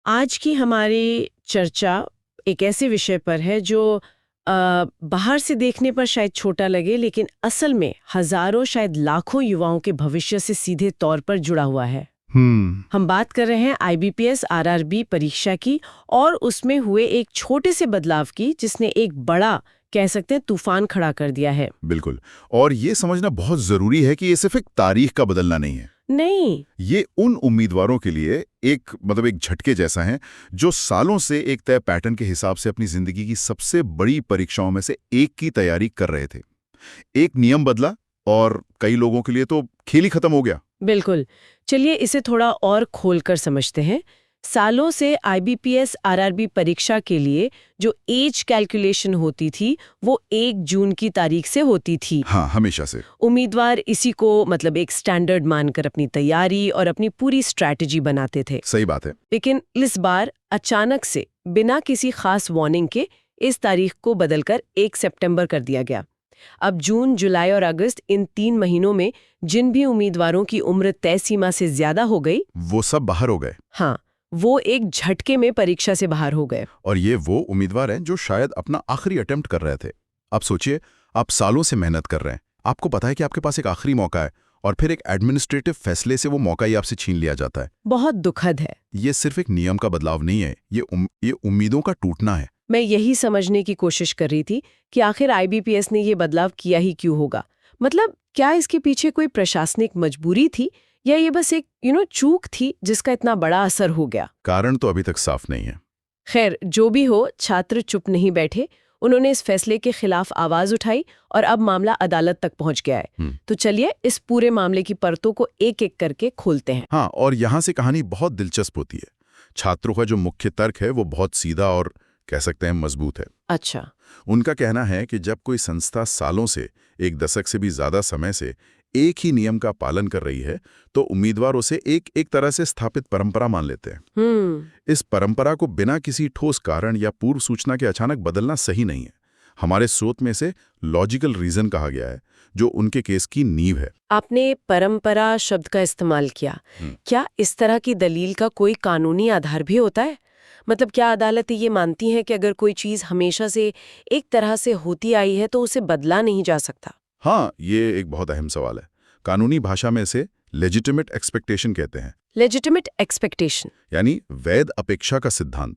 आज की हमारी चर्चा एक ऐसे विषय पर है जो बाहर से देखने पर शायद छोटा लगे, लेकिन असल में हजारों शायद लाखों युवाओं के भविष्य से सीधे तौर पर जुड़ा हुआ है। हम बात कर रहे हैं आईबीपीएस आरआरबी परीक्षा की, और उसमें हुए एक छोटे से बदलाव की जिसने एक बड़ा, कह सकते हैं, तूफान खड़ा कर दिया है। बिल्कुल। और ये समझना बहुत जरूरी है कि ये सिर्फ एक तारीख का बदलना नहीं है। नहीं, ये उन उम्मीदवारों के लिए एक झटके जैसा है जो सालों से एक तय पैटर्न के हिसाब से अपनी जिंदगी की सबसे बड़ी परीक्षाओं में से एक की तैयारी कर रहे थे। एक नियम बदला और कई लोगों के लिए तो खेल ही खत्म हो गया। बिल्कुल। चलिए इसे थोड़ा और खोलकर समझते हैं। सालों से आईबीपीएस आरआरबी परीक्षा के लिए जो एज कैलकुलेशन होती थी वो 1 जून की तारीख से होती थी। हाँ, हमेशा से उम्मीदवार इसी को एक स्टैंडर्ड मानकर अपनी तैयारी और अपनी पूरी स्ट्रैटेजी बनाते थे। सही बात है। लेकिन इस बार अचानक से बिना किसी खास वार्निंग के इस तारीख को बदलकर 1 सितंबर कर दिया गया। अब जून, जुलाई और अगस्त, इन 3 महीनों में जिन भी उम्मीदवारों की उम्र तय सीमा से ज्यादा हो गई, वो सब बाहर हो गए। हाँ, वो एक झटके में परीक्षा से बाहर हो गए। और ये वो उम्मीदवार हैं जो शायद अपना आखिरी अटेम्प्ट कर रहे थे। आप सोचिए, आप सालों से मेहनत कर रहे हैं, आपको पता है कि आपके पास एक आखिरी मौका है, और फिर एक एडमिनिस्ट्रेटिव फैसले से वो मौका ही आपसे छीन लिया जाता है। बहुत दुखद है। ये सिर्फ एक नियम का बदलाव नहीं है, ये उम्मीदों का टूटना है। मैं यही समझने की कोशिश कर रही थी कि आखिर आईबीपीएस ने ये बदलाव किया ही क्यों होगा। क्या इसके पीछे कोई प्रशासनिक मजबूरी थी, या ये बस एक चूक थी जिसका इतना बड़ा असर हो गया? कारण तो अभी तक साफ नहीं है। खैर, जो भी हो, छात्र चुप नहीं बैठे। उन्होंने इस फैसले के खिलाफ आवाज उठाई और अब मामला अदालत तक पहुंच गया है। तो चलिए इस पूरे मामले की परतों को एक एक करके खोलते हैं। हाँ, और यहाँ से कहानी बहुत दिलचस्प होती है। छात्रों का जो मुख्य तर्क है वो बहुत सीधा और कह सकते हैं मजबूत है। अच्छा। उनका कहना है कि जब कोई संस्था सालों से, 1 दशक से भी ज्यादा समय से एक ही नियम का पालन कर रही है, तो उम्मीदवार उसे एक तरह से स्थापित परंपरा मान लेते हैं। इस परंपरा को बिना किसी ठोस कारण या पूर्व सूचना के अचानक बदलना सही नहीं है। हमारे स्रोत में से लॉजिकल रीजन कहा गया है, जो उनके केस की नींव है। आपने परंपरा शब्द का इस्तेमाल किया। क्या इस तरह की दलील का कोई कानूनी आधार भी होता है? क्या अदालतें ये मानती हैं कि अगर कोई चीज हमेशा से एक तरह से होती आई है तो उसे बदला नहीं जा सकता? हाँ, ये एक बहुत अहम सवाल है। कानूनी भाषा में इसे लेजिटिमेट एक्सपेक्टेशन कहते हैं। लेजिटिमेट एक्सपेक्टेशन यानी वैध अपेक्षा का सिद्धांत।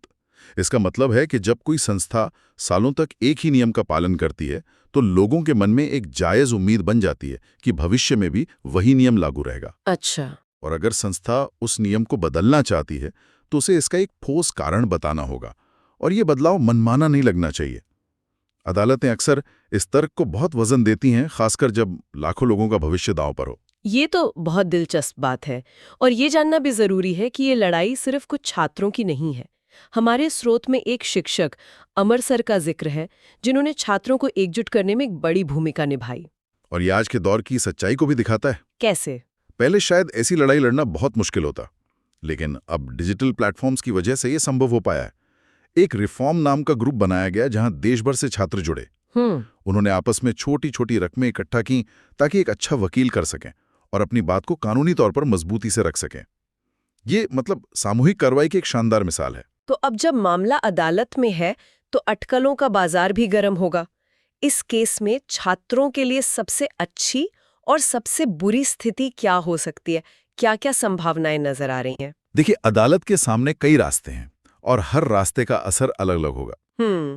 इसका मतलब है कि जब कोई संस्था सालों तक एक ही नियम का पालन करती है, तो लोगों के मन में एक जायज उम्मीद बन जाती है कि भविष्य में भी वही नियम लागू रहेगा। अच्छा। और अगर संस्था उस नियम को बदलना चाहती है, तो उसे इसका एक ठोस कारण बताना होगा, और ये बदलाव मनमाना नहीं लगना चाहिए। अदालतें अक्सर इस तर्क को बहुत वजन देती हैं, खासकर जब लाखों लोगों का भविष्य दांव पर हो। ये तो बहुत दिलचस्प बात है, और ये जानना भी जरूरी है कि ये लड़ाई सिर्फ कुछ छात्रों की नहीं है। हमारे स्रोत में एक शिक्षक अमर सर का जिक्र है, जिन्होंने छात्रों को एकजुट करने में एक बड़ी भूमिका निभाई। और ये आज के दौर की सच्चाई को भी दिखाता है। कैसे? पहले शायद ऐसी लड़ाई लड़ना बहुत मुश्किल होता, लेकिन अब डिजिटल प्लेटफॉर्म्स की वजह से ये संभव हो पाया है। एक रिफॉर्म नाम का ग्रुप बनाया गया जहां देश भर से छात्र जुड़े। उन्होंने आपस में छोटी छोटी रकमें इकट्ठा की ताकि एक अच्छा वकील कर सकें और अपनी बात को कानूनी तौर पर मजबूती से रख सकें। ये सामूहिक कार्रवाई की एक शानदार मिसाल है। तो अब जब मामला अदालत में है, तो अटकलों का बाजार भी गर्म होगा। इस केस में छात्रों के लिए सबसे अच्छी और सबसे बुरी स्थिति क्या हो सकती है? क्या-क्या संभावनाएं नजर आ रही हैं? देखिए, अदालत के सामने कई रास्ते हैं और हर रास्ते का असर अलग अलग होगा।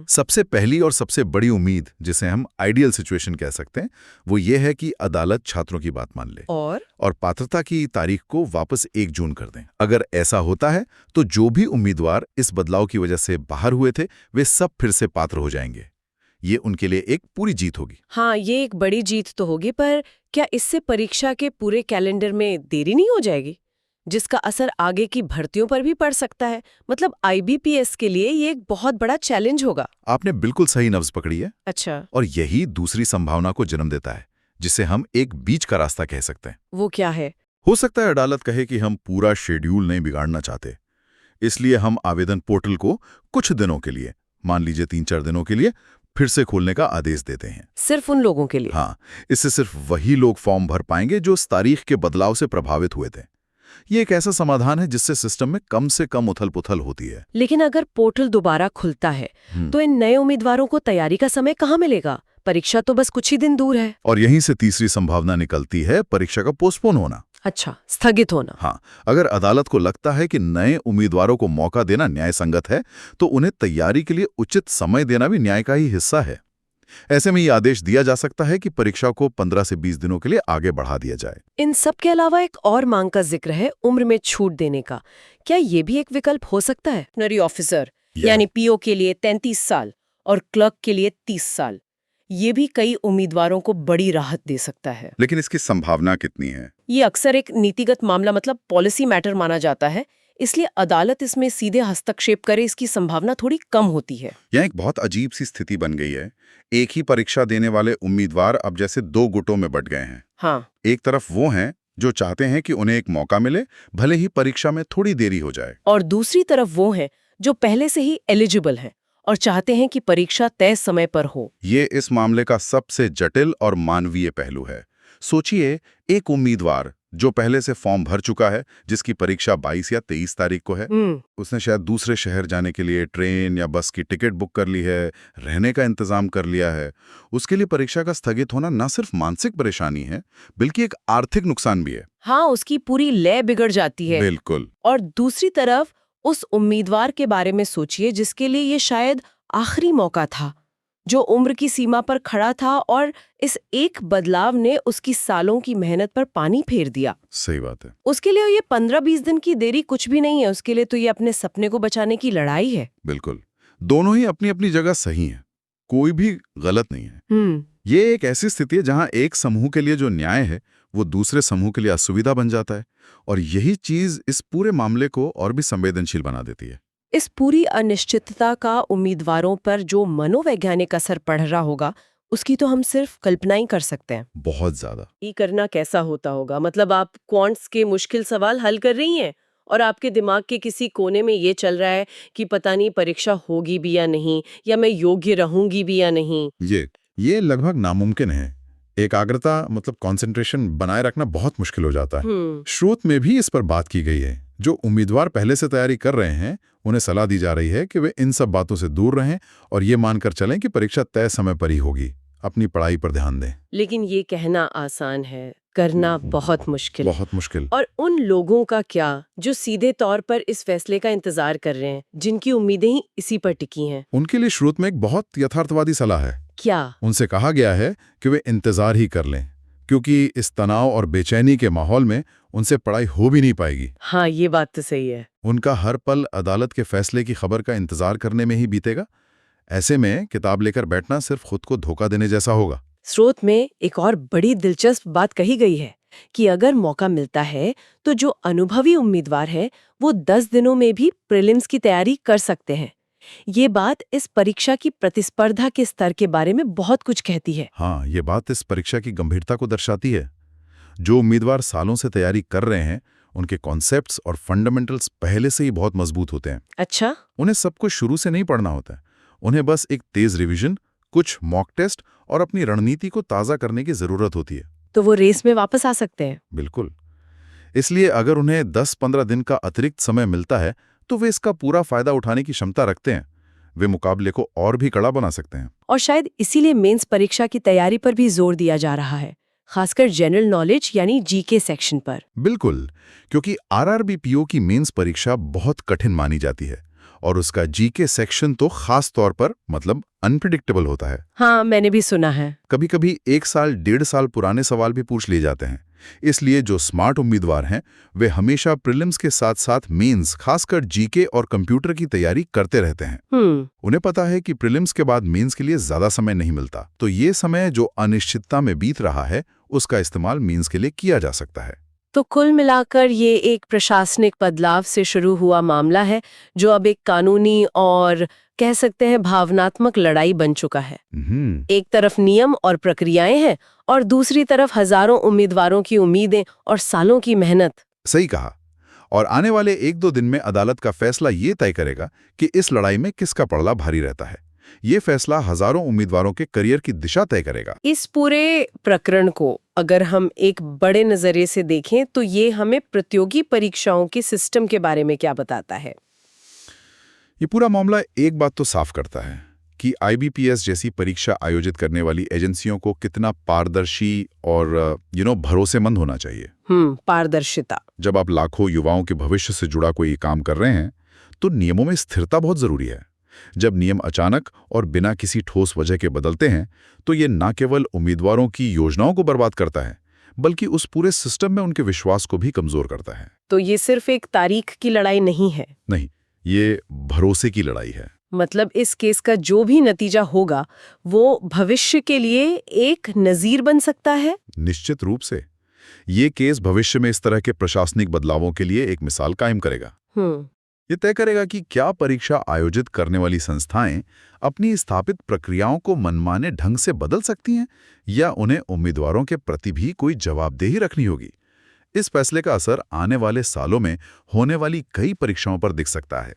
सबसे पहली और सबसे बड़ी उम्मीद, जिसे हम आइडियल सिचुएशन कह सकते हैं, वो ये है कि अदालत छात्रों की बात मान ले और पात्रता की तारीख को वापस 1 जून कर दें। अगर ऐसा होता है तो जो भी उम्मीदवार इस बदलाव की वजह से बाहर हुए थे, वे सब फिर से पात्र हो जाएंगे। ये उनके लिए एक पूरी जीत होगी। हाँ, ये एक बड़ी जीत तो होगी, पर क्या इससे परीक्षा के पूरे कैलेंडर में देरी नहीं हो जाएगी, जिसका असर आगे की भर्तियों पर भी पड़ सकता है? आईबीपीएस के लिए ये एक बहुत बड़ा चैलेंज होगा। आपने बिल्कुल सही नब्ज पकड़ी है। अच्छा। और यही दूसरी संभावना को जन्म देता है, जिसे हम एक बीच का रास्ता कह सकते हैं। वो क्या है? हो सकता है अदालत कहे कि हम पूरा शेड्यूल नहीं बिगाड़ना चाहते, इसलिए हम आवेदन पोर्टल को कुछ दिनों के लिए, मान लीजिए 3-4 दिनों के लिए, फिर से खोलने का आदेश देते हैं। सिर्फ उन लोगों के लिए? हाँ, इससे सिर्फ वही लोग फॉर्म भर पाएंगे जो इस तारीख के बदलाव से प्रभावित हुए थे। ये एक ऐसा समाधान है जिससे सिस्टम में कम से कम उथल-पुथल होती है। लेकिन अगर पोर्टल दोबारा खुलता है तो इन नए उम्मीदवारों को तैयारी का समय कहाँ मिलेगा? परीक्षा तो बस कुछ ही दिन दूर है। और यहीं से तीसरी संभावना निकलती है, परीक्षा का पोस्टपोन होना। अच्छा, स्थगित होना। हाँ, अगर अदालत को लगता है कि नए उम्मीदवारों को मौका देना न्याय संगत है, तो उन्हें तैयारी के लिए उचित समय देना भी न्याय का ही हिस्सा है। ऐसे में ये आदेश दिया जा सकता है कि परीक्षा को 15 से 20 दिनों के लिए आगे बढ़ा दिया जाए। इन सब के अलावा एक और मांग का जिक्र है, उम्र में छूट देने का। क्या ये भी एक विकल्प हो सकता है? नरी ऑफिसर यानी पीओ के लिए 33 साल और क्लर्क के लिए 30 साल। ये भी कई उम्मीदवारों को बड़ी राहत दे सकता है। लेकिन इसकी संभावना कितनी है? ये अक्सर एक नीतिगत मामला मतलब पॉलिसी मैटर माना जाता है, इसलिए अदालत इसमें सीधे हस्तक्षेप करे इसकी संभावना थोड़ी कम होती है। यह एक बहुत अजीब सी स्थिति बन गई है। एक ही परीक्षा देने वाले उम्मीदवार अब जैसे दो गुटों में बंट गए हैं। हाँ, एक तरफ वो हैं जो चाहते हैं कि उन्हें एक मौका मिले, भले ही परीक्षा में थोड़ी देरी हो जाए। और दूसरी तरफ वो हैं जो पहले से ही एलिजिबल हैं और चाहते हैं कि परीक्षा तय समय पर हो। ये इस मामले का सबसे जटिल और मानवीय पहलू है। सोचिए, एक उम्मीदवार जो पहले से फॉर्म भर चुका है, जिसकी परीक्षा 22 या 23 तारीख को है, उसने शायद दूसरे शहर जाने के लिए ट्रेन या बस की टिकट बुक कर ली है, रहने का इंतजाम कर लिया है। उसके लिए परीक्षा का स्थगित होना न सिर्फ मानसिक परेशानी है, बल्कि एक आर्थिक नुकसान भी है। हाँ, उसकी पूरी लय बिगड़ जाती है। बिल्कुल। और दूसरी तरफ उस उम्मीदवार के बारे में सोचिए जिसके लिए ये शायद आखिरी मौका था, जो उम्र की सीमा पर खड़ा था और इस एक बदलाव ने उसकी सालों की मेहनत पर पानी फेर दिया। सही बात है। उसके लिए ये 15-20 दिन की देरी कुछ भी नहीं है, उसके लिए तो ये अपने सपने को बचाने की लड़ाई है। बिल्कुल, दोनों ही अपनी अपनी जगह सही हैं, कोई भी गलत नहीं है। ये एक ऐसी स्थिति है जहां एक समूह के लिए जो न्याय है वो दूसरे समूह के लिए असुविधा बन जाता है, और यही चीज इस पूरे मामले को और भी संवेदनशील बना देती है। इस पूरी अनिश्चितता का उम्मीदवारों पर जो मनोवैज्ञानिक असर पड़ रहा होगा, उसकी तो हम सिर्फ कल्पना ही कर सकते हैं। बहुत ज्यादा। ये करना कैसा होता होगा? मतलब आप क्वांट्स के मुश्किल सवाल हल कर रही हैं और आपके दिमाग के किसी कोने में ये चल रहा है कि पता नहीं परीक्षा होगी भी या नहीं, या मैं योग्य रहूंगी भी या नहीं। ये लगभग नामुमकिन है। एकाग्रता मतलब कंसंट्रेशन बनाए रखना बहुत मुश्किल हो जाता है। स्रोत में भी इस पर बात की गई है। जो उम्मीदवार पहले से तैयारी कर रहे हैं, उन्हें सलाह दी जा रही है कि वे इन सब बातों से दूर रहें और ये मानकर चलें कि परीक्षा तय समय पर ही होगी। अपनी पढ़ाई पर ध्यान दें। लेकिन ये कहना आसान है, करना बहुत मुश्किल। बहुत मुश्किल। और उन लोगों का क्या जो सीधे तौर पर इस फैसले का इंतजार कर रहे हैं, जिनकी उम्मीदें ही इसी पर टिकी हैं? उनके लिए स्रोत में एक बहुत यथार्थवादी सलाह है। क्या? उनसे कहा गया है कि वे इंतजार ही कर लें, क्योंकि इस तनाव और बेचैनी के माहौल में उनसे पढ़ाई हो भी नहीं पाएगी। हाँ, ये बात तो सही है। उनका हर पल अदालत के फैसले की खबर का इंतजार करने में ही बीतेगा। ऐसे में किताब लेकर बैठना सिर्फ खुद को धोखा देने जैसा होगा। स्रोत में एक और बड़ी दिलचस्प बात कही गई है कि अगर मौका मिलता है तो जो अनुभवी उम्मीदवार है वो 10 दिनों में भी प्रीलिम्स की तैयारी कर सकते हैं। ये बात इस परीक्षा की प्रतिस्पर्धा के स्तर के बारे में बहुत कुछ कहती है। हाँ, ये बात इस परीक्षा की गंभीरता को दर्शाती है। जो उम्मीदवार सालों से तैयारी कर रहे हैं, उनके कॉन्सेप्ट्स और फंडामेंटल्स पहले से ही बहुत मजबूत होते हैं। अच्छा? उन्हें सब कुछ शुरू से नहीं पढ़ना होता है। उन्हें बस एक तेज रिवीजन, कुछ मॉक टेस्ट और अपनी रणनीति को ताज़ा करने की जरूरत होती है। तो वो रेस में वापस आ सकते हैं। बिल्कुल। इसलिए अगर उन्हें 10-15 दिन का अतिरिक्त समय मिलता है तो वे इसका पूरा फायदा उठाने की क्षमता रखते हैं। वे मुकाबले को और भी कड़ा बना सकते हैं। और शायद इसीलिए मेंस परीक्षा की तैयारी पर भी जोर दिया जा रहा है, खासकर जनरल नॉलेज यानी जीके सेक्शन पर। बिल्कुल, क्योंकि आरआरबी पीओ की मेंस परीक्षा बहुत कठिन मानी जाती है और उसका जीके सेक्शन तो खास तौर पर मतलब अनप्रिडिक्टेबल होता है। हाँ, मैंने भी सुना है। कभी-कभी 1 साल 1.5 साल पुराने सवाल भी पूछ लिए जाते हैं। इसलिए जो स्मार्ट उम्मीदवार हैं, वे हमेशा प्रीलिम्स के साथ-साथ मेंस, खासकर जीके और कंप्यूटर की तैयारी करते रहते हैं। उन्हें पता है कि प्रीलिम्स के बाद मेंस के लिए ज्यादा समय नहीं मिलता, तो ये समय जो अनिश्चितता में बीत रहा है, उसका इस्तेमाल मेंस के लिए किया जा सकता है। तो कुल मिलाकर ये एक प्रशासनिक बदलाव से शुरू हुआ मामला है जो अब एक कानूनी और कह सकते हैं भावनात्मक लड़ाई बन चुका है। एक तरफ नियम और प्रक्रियाएं हैं और दूसरी तरफ हजारों उम्मीदवारों की उम्मीदें और सालों की मेहनत। सही कहा। और आने वाले 1-2 दिन में अदालत का फैसला ये तय करेगा कि इस लड़ाई में किसका पड़ला भारी रहता है। ये फैसला हजारों उम्मीदवारों के करियर की दिशा तय करेगा। इस पूरे प्रकरण को अगर हम एक बड़े नजरिए से देखें तो ये हमें प्रतियोगी परीक्षाओं के सिस्टम के बारे में क्या बताता है? ये पूरा मामला एक बात तो साफ करता है कि IBPS जैसी परीक्षा आयोजित करने वाली एजेंसियों को कितना पारदर्शी और भरोसेमंद होना चाहिए। पारदर्शिता। जब आप लाखों युवाओं के भविष्य से जुड़ा कोई काम कर रहे हैं तो नियमों में स्थिरता बहुत जरूरी है। जब नियम अचानक और बिना किसी ठोस वजह के बदलते हैं तो ये न केवल उम्मीदवारों की योजनाओं को बर्बाद करता है बल्कि उस पूरे सिस्टम में उनके विश्वास को भी कमजोर करता है। तो ये सिर्फ एक तारीख की लड़ाई नहीं है? नहीं, ये भरोसे की लड़ाई है। मतलब इस केस का जो भी नतीजा होगा वो भविष्य के लिए एक नजीर बन सकता है? निश्चित रूप से। ये केस भविष्य में इस तरह के प्रशासनिक बदलावों के लिए एक मिसाल कायम करेगा। ये तय करेगा कि क्या परीक्षा आयोजित करने वाली संस्थाएं अपनी स्थापित प्रक्रियाओं को मनमाने ढंग से बदल सकती हैं या उन्हें उम्मीदवारों के प्रति भी कोई जवाबदेही रखनी होगी। इस फैसले का असर आने वाले सालों में होने वाली कई परीक्षाओं पर दिख सकता है।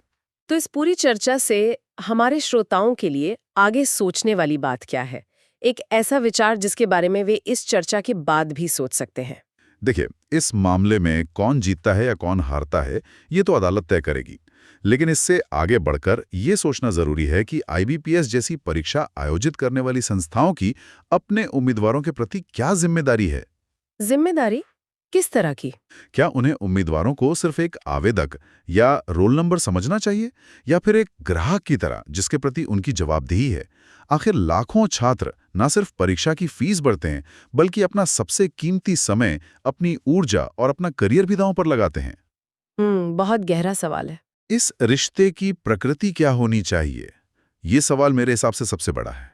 तो इस पूरी चर्चा से हमारे श्रोताओं के लिए आगे सोचने वाली बात क्या है? एक ऐसा विचार जिसके बारे में वे इस चर्चा के बाद भी सोच सकते हैं। देखिए, इस मामले में कौन जीतता है या कौन हारता है ये तो अदालत तय करेगी, लेकिन इससे आगे बढ़कर ये सोचना जरूरी है कि IBPS जैसी परीक्षा आयोजित करने वाली संस्थाओं की अपने उम्मीदवारों के प्रति क्या जिम्मेदारी है। जिम्मेदारी किस तरह की? क्या उन्हें उम्मीदवारों को सिर्फ एक आवेदक या रोल नंबर समझना चाहिए या फिर एक ग्राहक की तरह जिसके प्रति उनकी जवाबदेही है? आखिर लाखों छात्र न सिर्फ परीक्षा की फीस भरते हैं बल्कि अपना सबसे कीमती समय, अपनी ऊर्जा और अपना करियर भी दांव पर लगाते हैं। बहुत गहरा सवाल है। इस रिश्ते की प्रकृति क्या होनी चाहिए, ये सवाल मेरे हिसाब से सबसे बड़ा है।